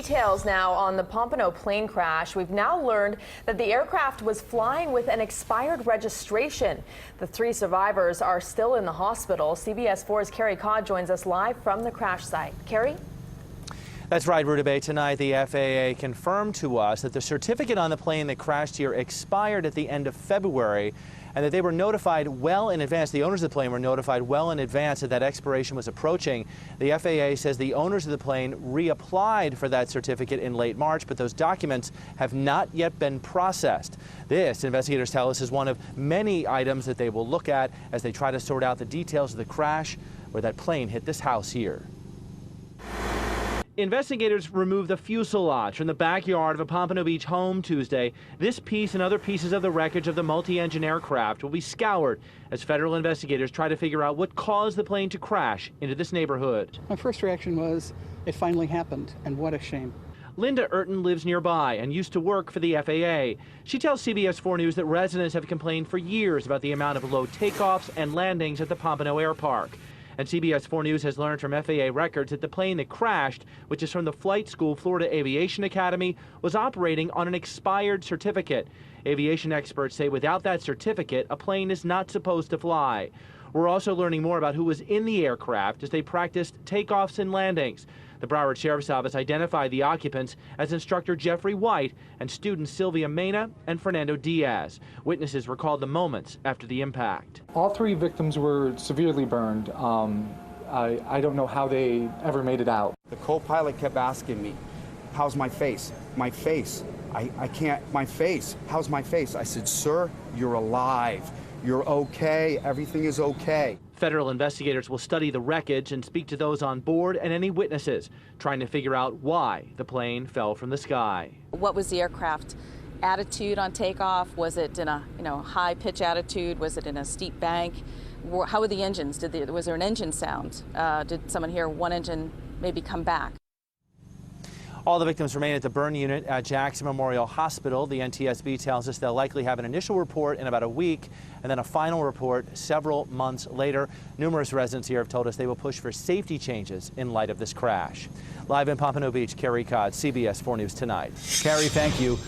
details now on the Pompano plane crash. We've now learned that the aircraft was flying with an expired registration. The 3 survivors are still in the hospital. CBS 4's Carey joins us live from the crash site. Carey? That's right, Rutabaga. Tonight, the FAA confirmed to us that the certificate on the plane that crashed here expired at the end of February, and that they were notified well in advance. The owners of the plane were notified well in advance that that expiration was approaching. The FAA says the owners of the plane reapplied for that certificate in late March, but those documents have not yet been processed. This, investigators tell us, is one of many items that they will look at as they try to sort out the details of the crash where that plane hit this house here. Investigators removed the fuselage from the backyard of a Pompano Beach home Tuesday. This piece and other pieces of the wreckage of the multi-engine aircraft will be scoured as federal investigators try to figure out what caused the plane to crash into this neighborhood. My first reaction was, it finally happened, and what a shame. Linda Urton lives nearby and used to work for the FAA. She tells CBS 4 News that residents have complained for years about the amount of low takeoffs and landings at the Pompano Air Park. And CBS 4 News has learned from FAA records that the plane that crashed, which is from the Flight School Florida Aviation Academy, was operating on an expired certificate. Aviation experts say without that certificate, a plane is not supposed to fly. We're also learning more about who was in the aircraft as they practiced takeoffs and landings. The Broward Sheriff's Office identified the occupants as instructor Jeffrey White and students Sylvia Mena and Fernando Diaz. Witnesses recalled the moments after the impact. All 3 victims were severely burned. I don't know how they ever made it out. The co-pilot kept asking me, how's my face? My face. I can't, my face. How's my face? I said, sir, you're alive. You're okay. Everything is okay. Federal investigators will study the wreckage and speak to those on board and any witnesses, trying to figure out why the plane fell from the sky. What was the aircraft attitude on takeoff? Was it in a high pitch attitude? Was it in a steep bank? How were the engines? Was there an engine sound? Did someone hear one engine maybe come back? All the victims remain at the burn unit at Jackson Memorial Hospital. The NTSB tells us they'll likely have an initial report in about a week and then a final report several months later. Numerous residents here have told us they will push for safety changes in light of this crash. Live in Pompano Beach, Carey, CBS 4 News Tonight. Carey, thank you.